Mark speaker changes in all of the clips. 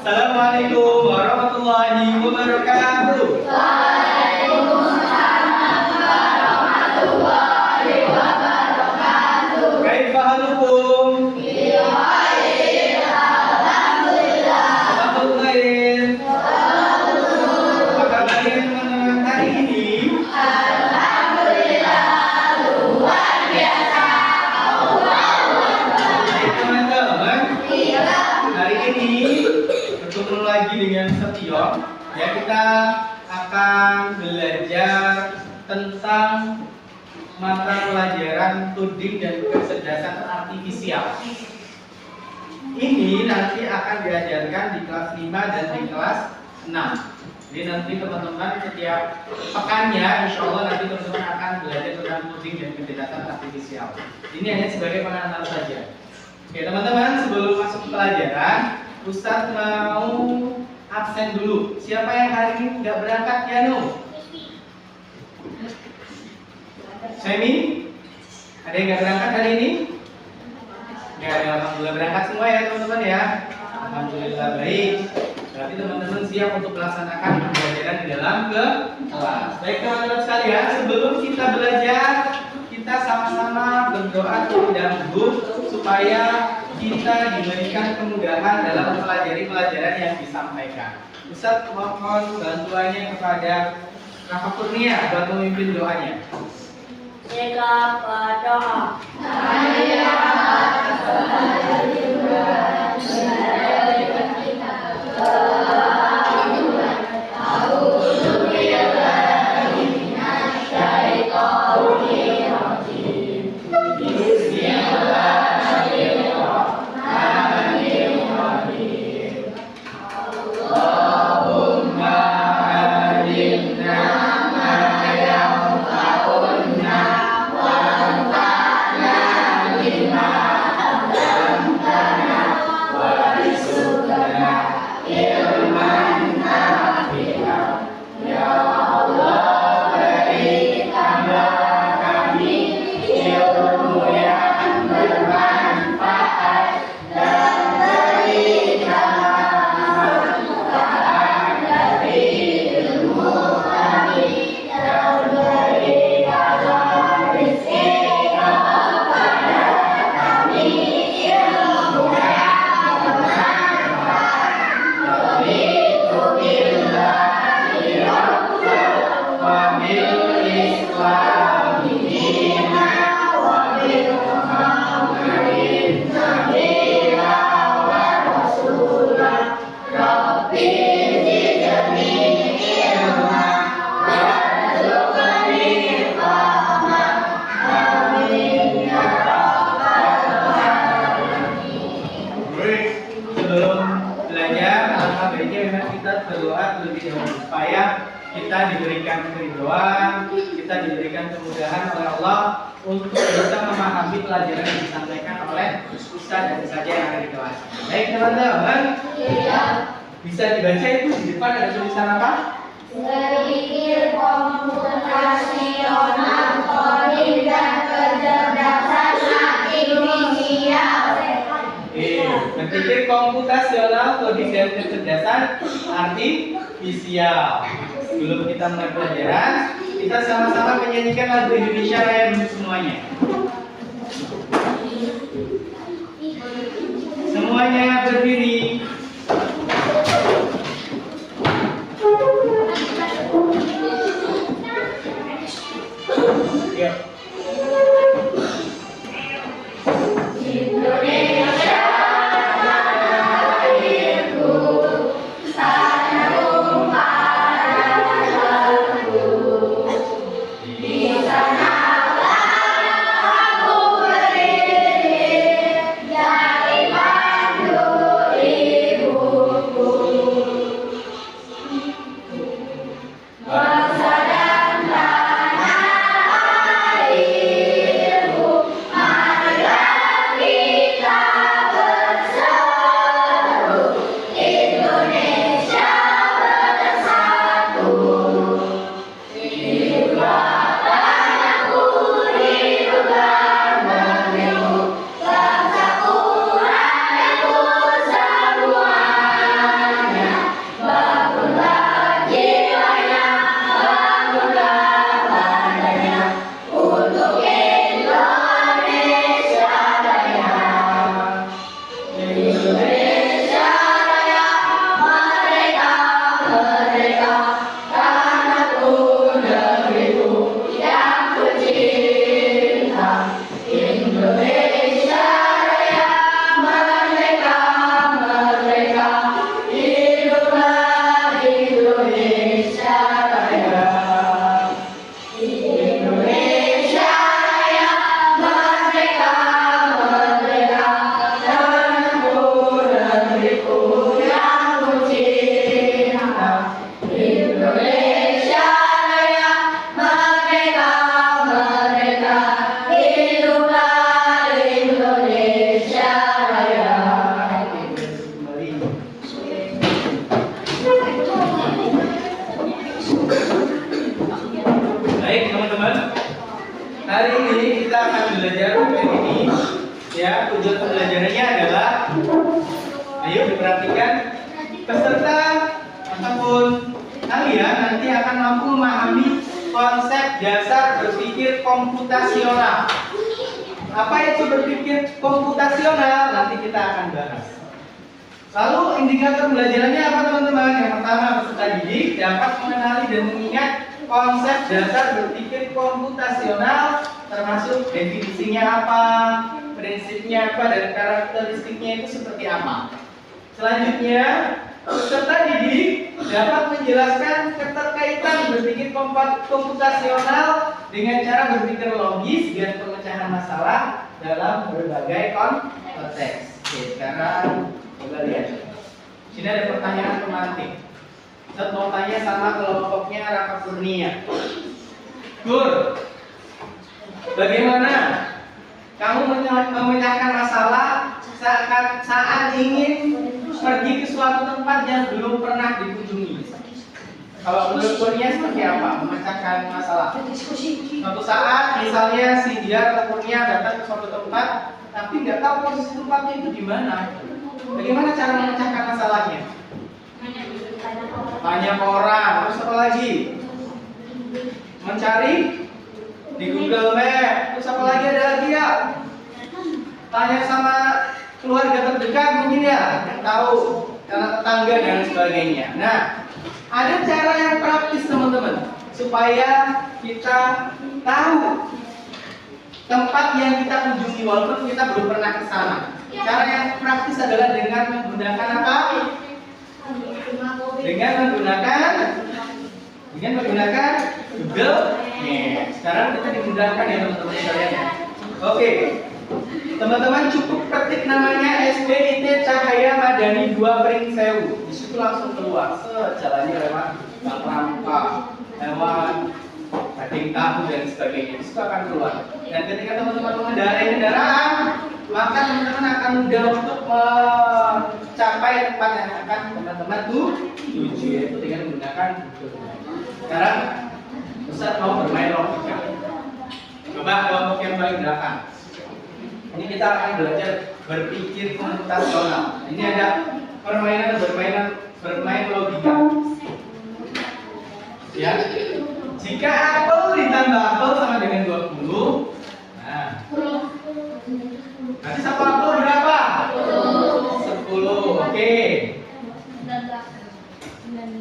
Speaker 1: Assalamualaikum warahmatullahi wabarakatuh.
Speaker 2: Waalaikumsalam warahmatullahi wabarakatuh.
Speaker 1: Kaifa halukum?
Speaker 2: Alhamdulillah.
Speaker 1: Alhamdulillah. Apa kabarnya teman-teman hari ini?
Speaker 2: Alhamdulillah luar biasa.
Speaker 1: Baik teman-teman,
Speaker 2: Iya.
Speaker 1: hari ini bertemu lagi dengan Setio. Ya, kita akan belajar tentang mata pelajaran tuding dan kecerdasan artifisial. Ini nanti akan diajarkan di kelas 5 dan di kelas 6. Jadi nanti teman-teman setiap pekannya insya Allah nanti teman-teman akan belajar tentang tuding dan kecerdasan artifisial. Ini hanya sebagai pengantar saja. Oke teman-teman, sebelum masuk ke pelajaran, Ustadz mau absen dulu. Siapa yang hari ini nggak berangkat ya, No? Semi? Ada yang nggak berangkat hari ini? Ya, alhamdulillah berangkat semua ya teman-teman ya. Alhamdulillah baik. Berarti teman-teman siap untuk melaksanakan pembelajaran di dalam kelas. Baik teman-teman sekalian, sebelum kita belajar, kita sama-sama berdoa terlebih dahulu supaya kita diberikan kemudahan dalam mempelajari pelajaran yang disampaikan. Ustaz mohon bantuannya kepada Rafa Kurnia buat memimpin doanya.
Speaker 2: Jika berdoa. Kita diberikan kemudahan oleh Allah untuk bisa memahami pelajaran yang disampaikan oleh Ustaz dan saja yang ada di kelas. Baik teman-teman, bisa dibaca itu di depan ada tulisan apa? Berpikir komputasional, coding dan kecerdasan artifisial.
Speaker 1: Berpikir komputasional, coding dan kecerdasan artifisial. Sebelum kita mulai pelajaran, kita sama-sama menyanyikan lagu Indonesia Raya dulu semuanya. Semuanya berdiri. Ya.
Speaker 2: Dari Bandung
Speaker 1: diperhatikan peserta ataupun kalian nanti akan mampu memahami konsep dasar berpikir komputasional. Apa itu berpikir komputasional? Nanti kita akan bahas. Lalu indikator pembelajarannya apa teman-teman? Yang pertama, peserta didik dapat mengenali dan mengingat konsep dasar berpikir komputasional, termasuk definisinya apa, prinsipnya apa, dan karakteristiknya itu seperti apa. Selanjutnya, peserta didik dapat menjelaskan keterkaitan berpikir komputasional dengan cara berpikir logis dan pemecahan masalah dalam berbagai konteks. Oke, sekarang coba lihat. Sini ada pertanyaan pemantik. Saya mau tanya sama kelompoknya Raka Kurnia. Gur, bagaimana kamu memecahkan masalah saat ingin pergi ke suatu tempat yang belum pernah dikunjungi? Kalau menurut Kurnia seperti apa memecahkan masalah? Suatu saat misalnya si dia atau Kurnia datang ke suatu tempat tapi nggak tahu posisi tempatnya itu di mana. Bagaimana cara memecahkan masalahnya? Tanya ke orang, terus apa lagi? Mencari di Google Map, terus apa lagi, ada lagi ya? Tanya sama keluarga terdekat mungkin ya, yang tahu, karena tetangga dan sebagainya. Nah, ada cara yang praktis teman-teman, supaya kita tahu tempat yang kita kunjungi walaupun kita belum pernah ke sana. Cara yang praktis adalah dengan menggunakan apa? Dengan menggunakan Google Maps. Sekarang kita dimudahkan ya teman-teman sekalian ya. Oke. Teman-teman cukup ketik namanya SDIT Cahaya Madani 2 Pringsewu. Di situ langsung keluar. Jalannya lewat Bang Rampa, lewat daging tahu dan sebagainya. Di situ akan keluar. Dan ketika teman-teman mengendarai kendaraan, maka teman-teman akan mudah untuk mencapai tempat yang akan teman-teman tuju, yaitu dengan menggunakan Google Maps. Sekarang Ustaz mau bermain logika. Coba kelompok yang paling belakang. Ini kita akan belajar berpikir komputasional. Ini ada bermain logika. Ya. Jika apel ditambah apel sama dengan 20, nah, nanti satu apel berapa? 10. Oke.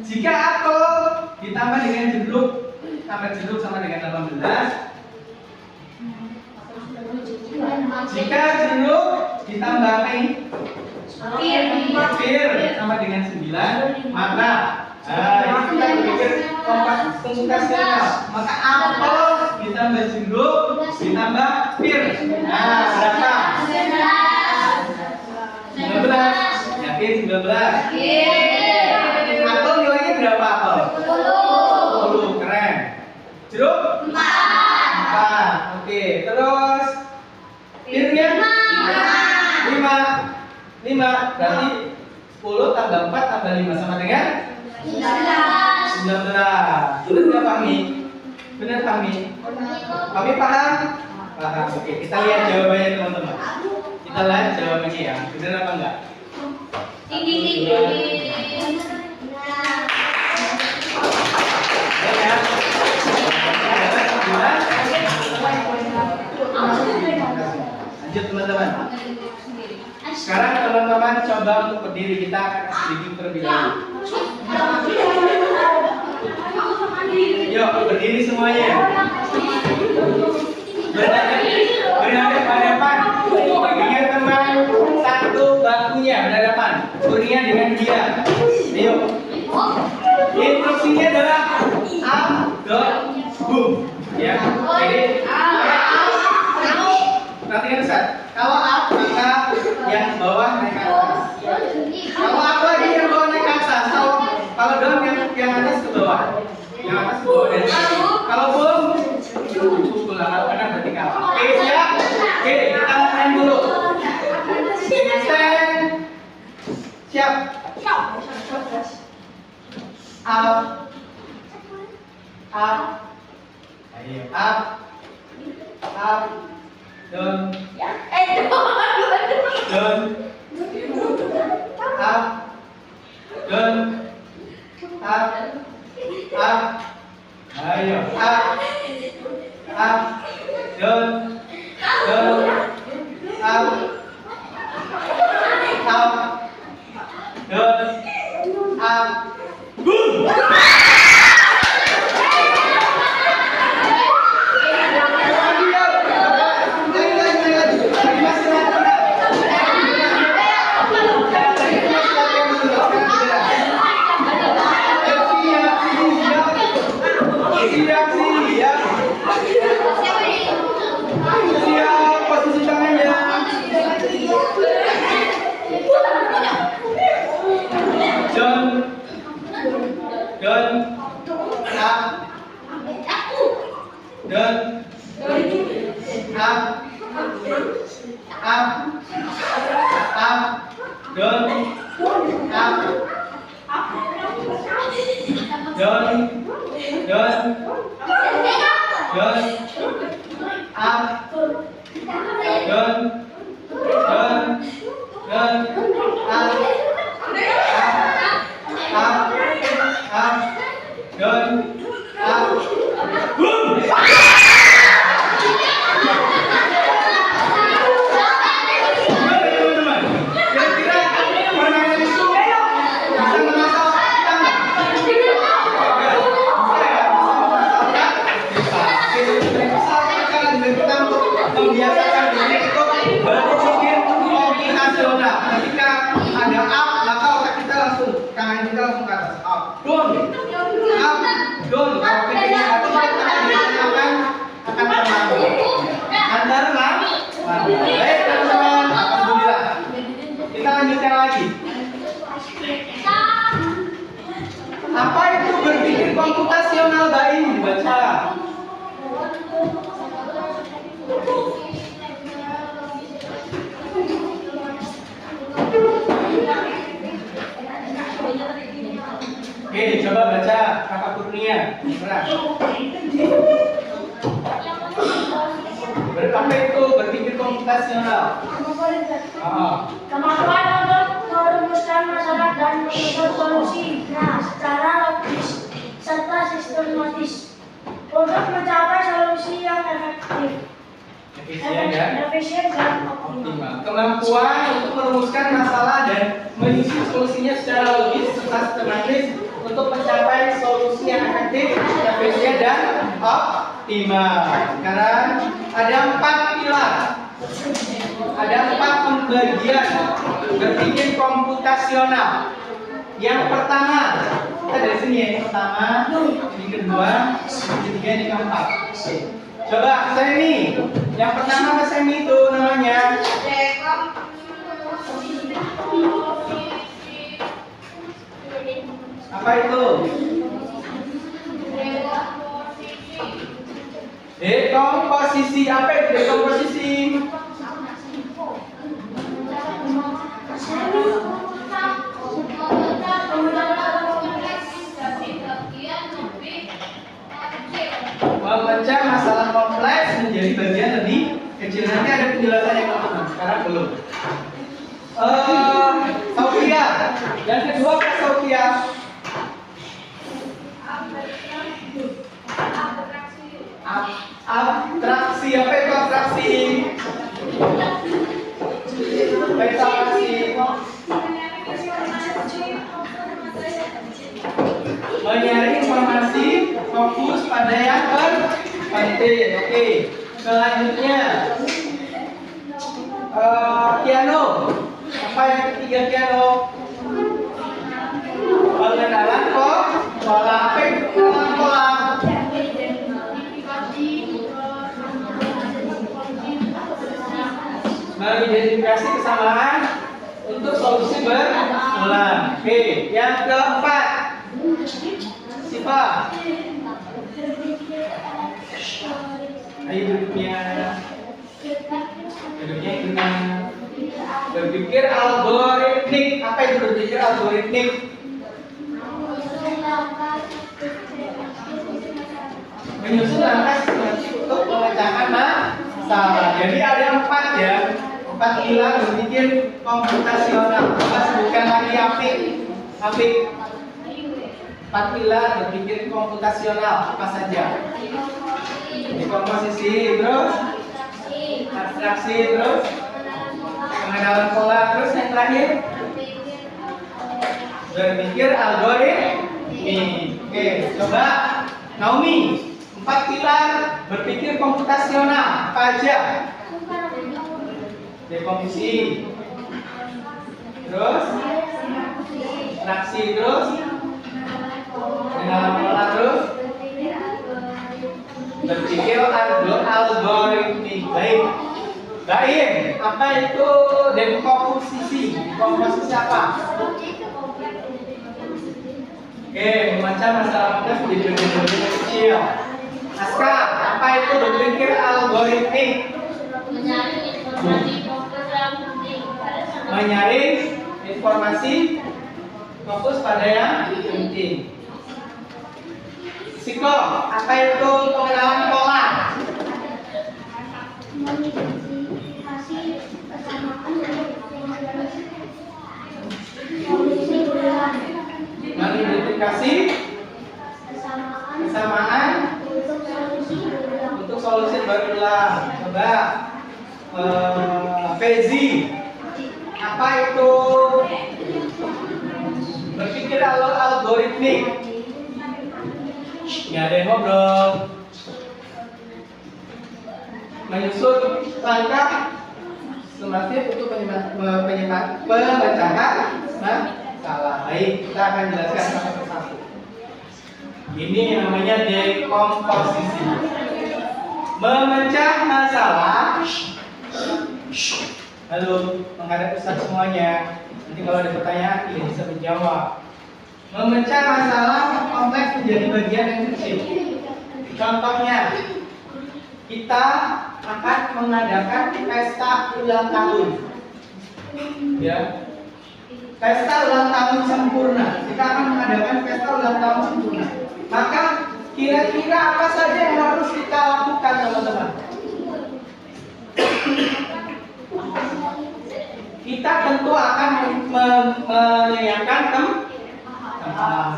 Speaker 1: Jika apel ditambah dengan jeruk, tambah jeruk sama dengan 18. Jika jeruk ditambah apa ini? Pir sama dengan 9, maka ini kita berpikir komputasional. Maka apel ditambah jeruk ditambah pir. Nah, berapa? 19. Yakin 19? Apel nilainya berapa apel? 10. Keren. Jeruk? 4. Oke, terus pirnya? 5. Berarti 10 tambah 4 tambah 5 sama dengan 19. Benar nggak Fahmi? Benar Fahmi? Fahmi paham? Paham. Oke, kita lihat jawabannya teman-teman. Kita lihat jawabannya ya. Benar apa enggak? Ya. Lanjut teman-teman. Sekarang teman-teman coba untuk berdiri, kita akan sedikit terlebih dahulu. Yuk berdiri semuanya. Berhadapan dengan teman satu bangkunya, berhadapan. Kurnia dengan dia. Ayo. Instruksinya adalah up, down, boom. Ya. Jadi perhatikan Ustaz. Kalau up maka yang bawah naik ke atas. Kalau up lagi yang bawah naik ke atas. Kalau down yang atas ke bawah. Yang atas ke bawah. Kalau boom pukul kanan berarti kalah. Oke siap? Oke kita main dulu. Stand. Siap. Up. Ayo up. Down. Down. Up.
Speaker 2: Membiasakan diri untuk berpikir kombinasional. Ketika ada up, maka otak kita langsung, tangan kita langsung ke atas. Up, down, up, down. Kalau ketika hati kita akan terlalu antar lah. Baik teman-teman, alhamdulillah. Kita lanjutkan lagi. Apa itu berpikir komputasional? Baik dibaca. Oke, coba baca Kakak Kurnia. Apa itu berpikir komputasional?
Speaker 3: Kemampuan untuk merumuskan masalah dan menemukan solusi secara logis serta sistematis untuk mencapai solusi yang efektif, efisien dan optimal.
Speaker 2: Kemampuan untuk merumuskan masalah dan menyusun solusinya secara logis serta sistematis untuk mencapai solusi yang efektif, efisien dan optimal. Sekarang ada 4 pilar, ada 4 pembagian berpikir komputasional. Yang pertama, kita dari sini ya, yang pertama, yang kedua, yang ketiga, yang keempat. Coba semi. Yang pertama semi itu namanya apa itu? Dekomposisi. Apa itu dekomposisi? Memecah masalah kompleks menjadi bagian lebih kecil. Nanti ada penjelasannya teman-teman. Sekarang belum. Sofia. Yang kedua apa Sofia? Abstraksi. Apa itu abstraksi? Mencari informasi, fokus pada yang penting. Oke. Selanjutnya piano. Apa yang ketiga piano? Pengenalan pola. Apa itu pengenalan pola? Mengidentifikasi kesamaan untuk solusi berulang. Oke, yang keempat, Siva. Ayo duduknya tenang. Berpikir algoritmik. Apa itu berpikir algoritmik? Menyusun langkah sistematis untuk memecahkan masalah. Jadi ada 4 ya. 4 pilar berpikir komputasional. Kita sebutkan lagi Afik. 4 pilar berpikir komputasional apa saja? Dekomposisi, terus abstraksi, terus pengenalan pola, terus yang terakhir
Speaker 1: Berpikir algoritmik. Oke, coba Naomi, 4 pilar berpikir komputasional apa aja? Dekomposisi, terus atraksi, terus pengenalan pola, terus berpikir algoritmik. Baik, Baim, apa itu dekomposisi? Dekomposisi apa? Oke, membaca masalah tugas menjadi bagian-bagian kecil. Aska, apa itu berpikir algoritmik? Menyaring informasi fokus pada yang penting. Siko, apa itu pengenalan pola? Mengidentifikasi kesamaan untuk solusi berulang. Coba Fezi, apa itu berpikir algoritmik? Nggak ada yang ngobrol. Menyusun langkah sistematis untuk pemecahan masalah. Baik, kita akan jelaskan satu persatu. Ini yang namanya dekomposisi. Memecah masalah. Halo, menghadap Ustaz semuanya. Nanti kalau ada pertanyaan, tidak bisa menjawab. Memecah masalah kompleks menjadi bagian yang kecil. Contohnya, kita akan mengadakan pesta ulang tahun. Ya, pesta ulang tahun sempurna. Kita akan mengadakan pesta ulang tahun sempurna. Maka kira-kira apa saja yang harus kita lakukan, teman-teman? Kita tentu akan menyiapkan tempat.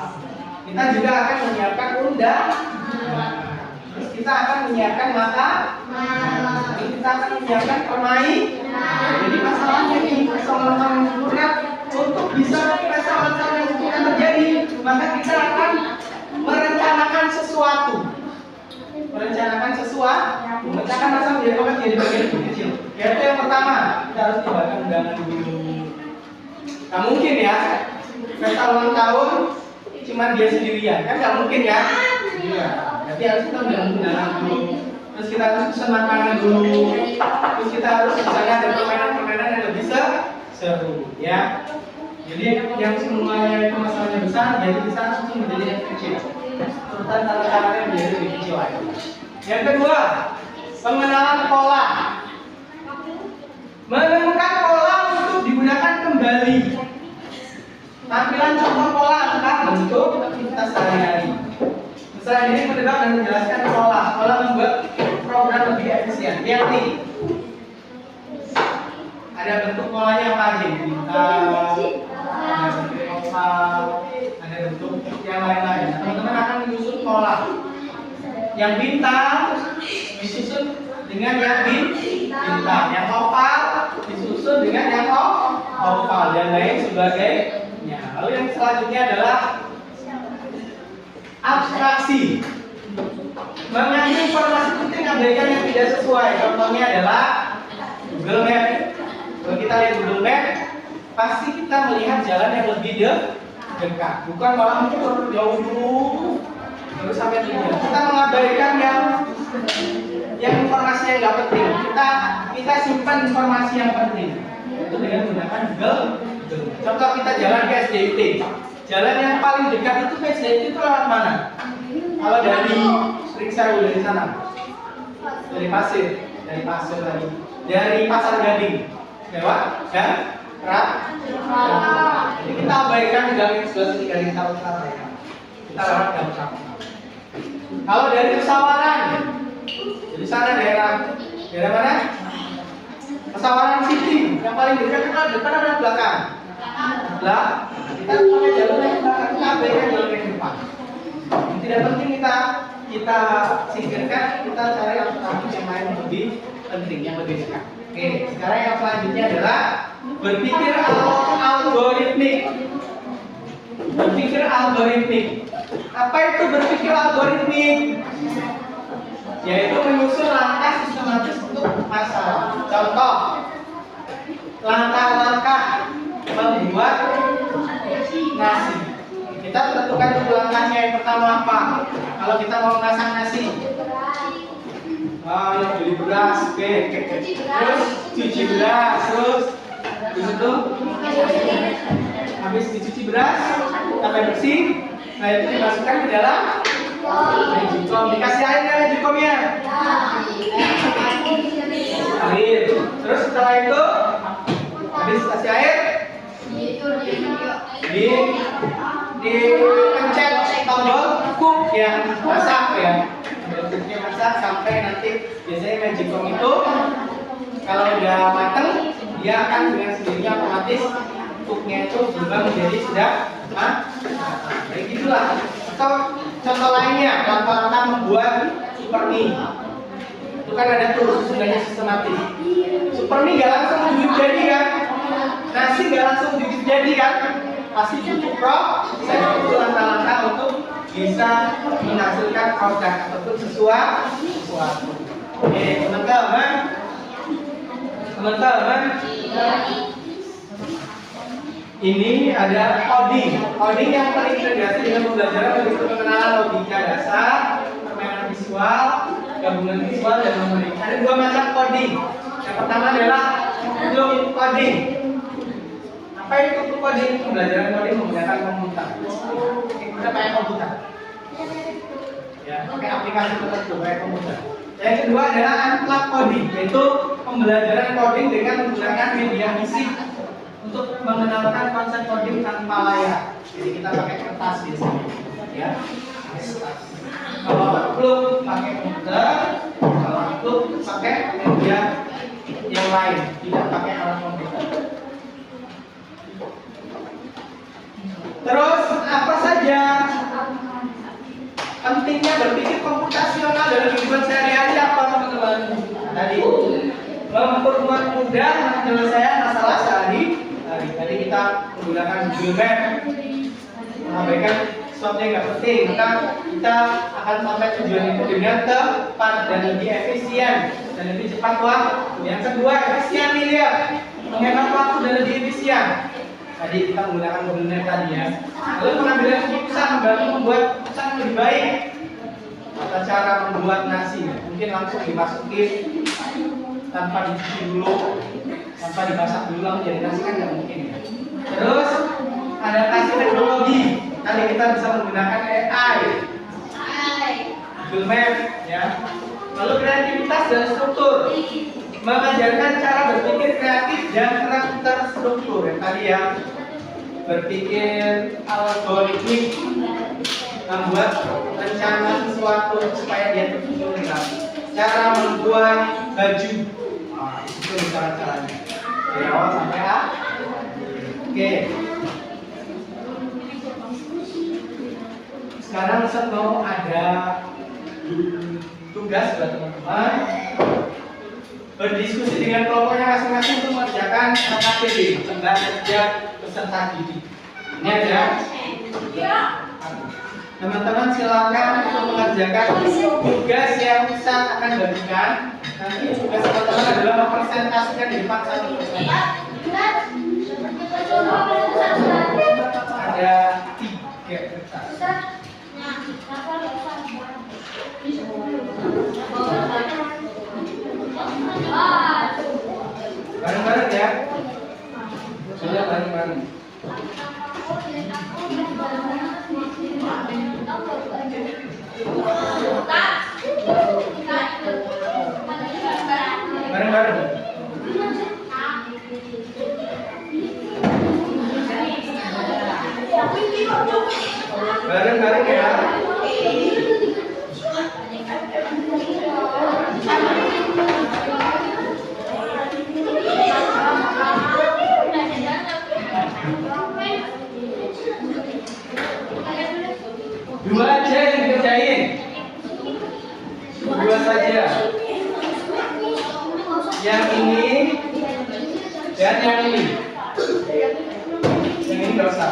Speaker 1: Kita juga akan menyiapkan undangan. Terus kita akan menyiapkan makanan. Kita akan menyiapkan permainan. Jadi masalahnya ini persoalan yang sempurna. Untuk bisa masalah yang sempurna terjadi, maka kita akan merencanakan sesuatu. Memecahkan masalah menjadi bagian kecil. Yaitu yang pertama, kita harus tibakan undangan dulu. Nah mungkin ya, pesta ulang tahun cuma dia sendirian, kan nggak mungkin ya? Iya. Jadi harus kita undangan dulu. Terus kita harus pesan makanan dulu. Terus kita harus misalnya ada permainan-permainan yang lebih seru, ya. Jadi yang semuanya itu masalahnya besar, jadi kita langsung menjadi yang kecil. Urutan cara-caranya menjadi lebih kecil lagi. Yang kedua, pengenalan pola. Menemukan pola untuk digunakan kembali. Tampilan contoh pola akan bentuk aktivitas sehari-hari. Misalnya ini menebak dan menjelaskan pola membuat program lebih efisien. Lihat nih, ada bentuk polanya apa aja? Ada bentuk oval, ada bentuk yang lain-lain. Teman-teman akan menyusun pola. Yang bintang disusun dengan yang bintang, yang oval disusun dengan yang oval dan lain sebagainya. Lalu yang selanjutnya adalah abstraksi. Mengambil informasi penting abaikan yang tidak sesuai. Contohnya adalah Google Map. Kalau kita lihat Google Map, pasti kita melihat jalan yang lebih dekat, bukan malah mundur jauh dulu terus sampai tujuan. Kita mengabaikan yang informasi yang nggak penting. Kita simpan informasi yang penting. Itu dengan menggunakan Google. Contoh kita jalan ke SDIT. Jalan yang paling dekat itu ke SDIT itu lewat mana? Kalau dari Srikseu dari sana, dari Pasir lagi, dari Pasar Gading, lewat dan jadi kita abaikan gang yang sebelah sini dari utara ya. Kita lewat gang utara. Kalau dari Pesawaran, dari sana daerah mana? Pesawaran City, yang paling dekat depan ada belakang. Kita pakai jalur yang belakang, kita abaikan jalur yang depan. Yang tidak penting kita singkirkan, kita cari alternatif yang lain yang lebih penting, yang lebih dekat. Oke, sekarang yang selanjutnya adalah berpikir algoritmik. Berpikir algoritmik. Apa itu berpikir algoritmik? Yaitu menyusun langkah sistematis untuk masalah. Contoh, langkah-langkah membuat nasi. Kita tentukan dulu langkahnya. Yang pertama apa? Kalau kita mau masak nasi, beli beras, oke. Terus cuci beras, terus itu habis dicuci beras sampai bersih, nah itu dimasukkan ke dalam magicom. Dikasih air ya magicomnya. Air. Terus setelah itu habis kasih air, dipencet tombol cook yang masak ya. Bentuknya masak sampai nanti biasanya magicom itu kalau udah mateng dia akan dengan sendirinya otomatis cooknya itu berubah menjadi sudah kayak gitulah. Atau contoh lainnya, langkah-langkah membuat super mie. Itu kan ada tuh susunannya sistematis. Super mie nggak langsung dibikin jadi kan? Nasi nggak langsung dibikin jadi kan? Pasti butuh proses, butuh langkah-langkah untuk bisa menghasilkan produk ataupun sesuatu. Oke, teman-teman. Ini ada coding. Coding yang terintegrasi dengan pembelajaran begitu pengenalan logika dasar, permainan visual, gabungan visual dan memorik. Ada dua macam coding. Yang pertama adalah loop coding. Apa itu loop coding? Pembelajaran coding menggunakan komputer. Kita pakai komputer. Ya, pakai aplikasi tertentu pakai komputer. Yang kedua adalah unplugged coding, yaitu pembelajaran coding dengan menggunakan media fisik untuk mengenalkan konsep coding tanpa layar. Jadi kita pakai kertas biasanya, ya. Kalau unplugged pakai komputer, kalau unplugged pakai media yang lain, tidak pakai alat komputer. Terus apa saja pentingnya berpikir komputasional dalam kehidupan sehari-hari apa teman-teman? Tadi mempermudah penyelesaian masalah sehari-hari. Tadi kita menggunakan Google Map, mengabaikan sesuatu yang nggak penting, maka kita akan sampai tujuan itu dengan tepat dan lebih efisien dan lebih cepat waktu. Yang kedua, efisien nih lihat, menghemat waktu dan lebih efisien. Tadi kita menggunakan Google Map tadi ya. Lalu pengambilan keputusan membantu membuat keputusan lebih baik. Tata cara membuat nasi, mungkin langsung dimasukin tanpa dicuci dulu, tanpa dimasak dulu langsung jadi nasi kan nggak mungkin ya. Terus adaptasi teknologi. Tadi kita bisa menggunakan AI, Google Map ya. Lalu kreativitas dan struktur. Mengajarkan cara berpikir kreatif dan terstruktur yang tadi ya, berpikir algoritmik, membuat rencana sesuatu supaya dia tersusun dengan cara membuat baju. Itu cara-caranya dari awal sampai akhir. Oke. Sekarang Ustaz mau ada tugas buat teman-teman berdiskusi dengan kelompoknya masing-masing untuk mengerjakan KKPD, lembaga kerja peserta didik. Ini ada teman-teman silakan untuk mengerjakan tugas yang Ustaz akan bagikan. Nanti tugas teman-teman adalah mempresentasikan di depan satu persatu. Ada 3 kertas. Bareng-bareng ya. Sudah bareng-bareng. Bareng-bareng. Bareng-bareng ya. Dua aja yang dikerjain. Dua saja. Yang ini dan yang ini. Yang ini nggak usah.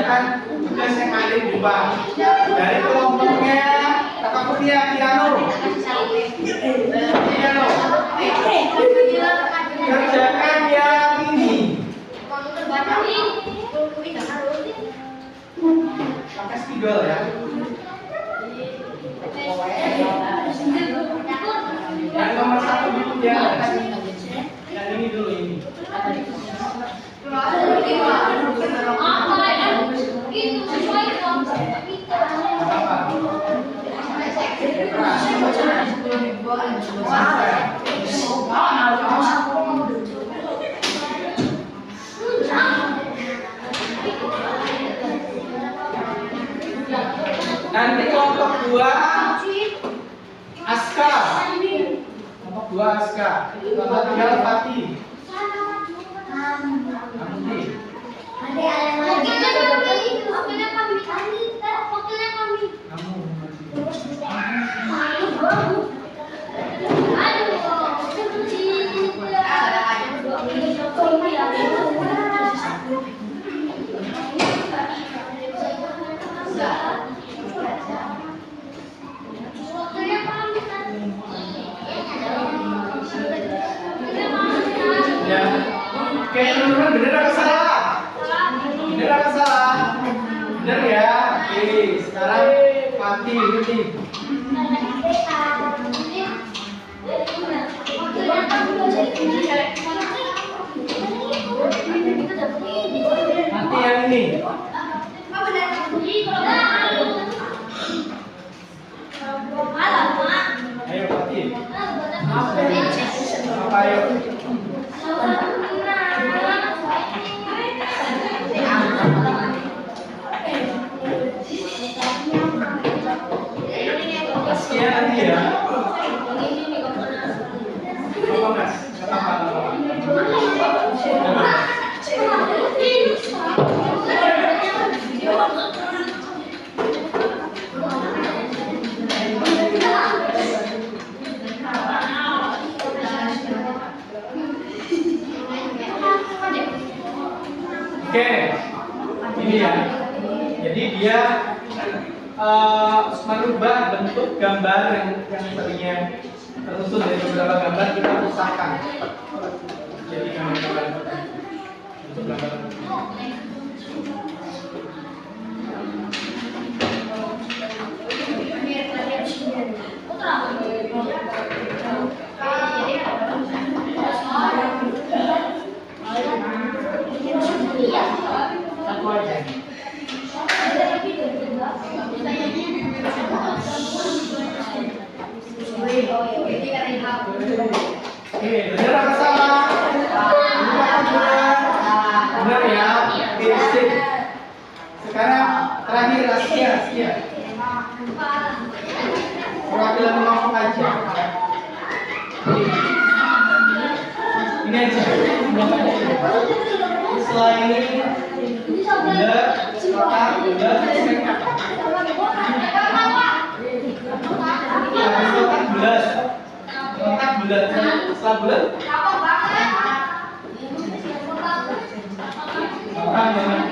Speaker 1: mengerjakan tugas yang ada di rumah. Dari kelompoknya kakak Kurnia, piano. Kerjakan yang ini. Pakai spidol ya. Yang nomor 1 dulu ya. Yang ini dulu ini. Nanti kelompok 2 Aska. Kelompok 2 Aska. Kelompok 3 Fatih. Ya. Oke, teman-teman, bener apa salah? Bener apa salah? Bener ya. Oke, sekarang Fatih, Fatih. Nanti yang ini. Ayo Fatih. Apa ayo? Askia nanti ya. Apa mas? Oke, ini ya. Jadi dia merubah bentuk gambar yang tadinya tersusun dari beberapa gambar kita pusatkan. Jadi gambar-gambar bentuk gambar. Satu aja. Oke, benar apa salah? Benar ya. Oke, sip. Sekarang terakhir Askia. Perwakilan kelompok aja. Ini aja. Setelah ini bulat, kotak, bulat, singkat. Habis kotak bulat. Kotak bulat. Setelah bulat. Orang jangan.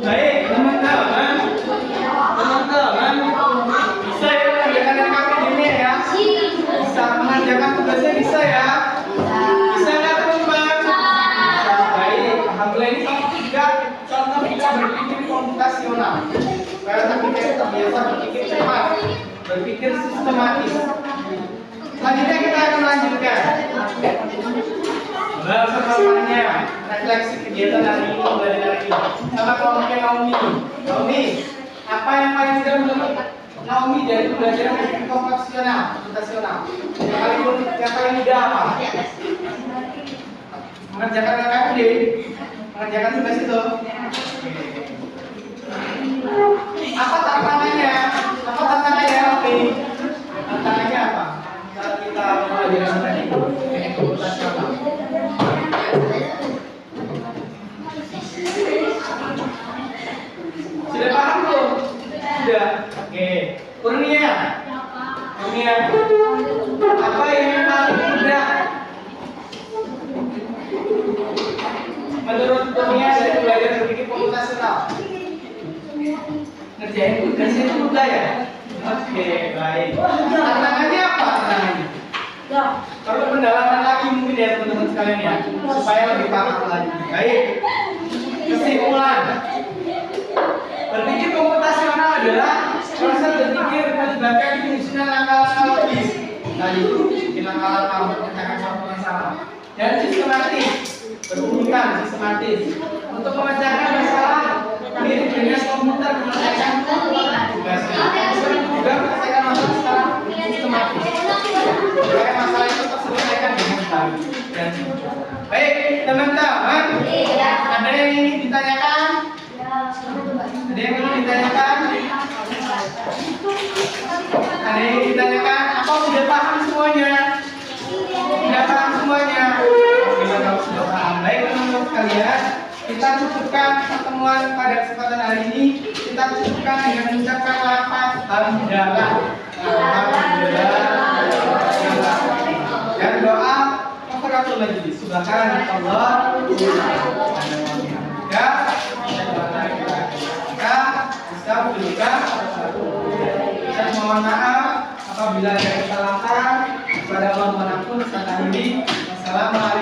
Speaker 1: Baik, teman-teman, bisa ya mengerjakan yang kami ini ya, bisa mengerjakan tugasnya bisa ya, bisa nggak teman-teman? Baik, alhamdulillah ini contoh kita berpikir komputasional, karena kita terbiasa berpikir cepat, berpikir sistematis. Selanjutnya kita akan melanjutkan bahasannya refleksi kegiatan hari ini, belajar hari ini sama kelompoknya Naomi, apa yang paling tidak menurut Naomi dari pembelajaran berpikir komputasional? Yang paling mudah apa? Mengerjakan KKD, mengerjakan tugas itu. Apa tantangannya? Naomi? Tantangannya apa? Saat kita belajar tadi komputasional. Ngerjain tugas itu mudah ya? Oke, baik. Tantangannya apa tantangannya?
Speaker 3: Ya.
Speaker 1: Kalau pendalaman lagi mungkin ya teman-teman sekalian ya, supaya lebih paham lagi. Baik. Kesimpulan. Berpikir komputasional adalah proses berpikir melibatkan penyusunan langkah-langkah logis. Tadi itu bikin langkah-langkah untuk memecahkan suatu masalah. Dan sistematis, berurutan sistematis untuk memecahkan masalah mirip dengan komputer menyelesaikan tugasnya. Juga menyelesaikan masalah secara sistematis. Supaya masalah itu terselesaikan dengan baik dan sempurna. Baik, teman-teman. Ada yang ingin ditanyakan? Ada yang ingin ditanyakan? Ada yang ingin ditanyakan? Apa sudah paham semuanya? Sudah paham semuanya? Bila kamu sudah paham, baik teman-teman sekalian, kita cukupkan pertemuan pada kesempatan hari ini. Kita cukupkan dengan mengucapkan lafaz hamdalah. Alhamdulillah. Dan doa kafaratul majlis. Subhanallah. Kita mohon maaf apabila ada kesalahan. Pada Allah manapun saat ini. Wassalamualaikum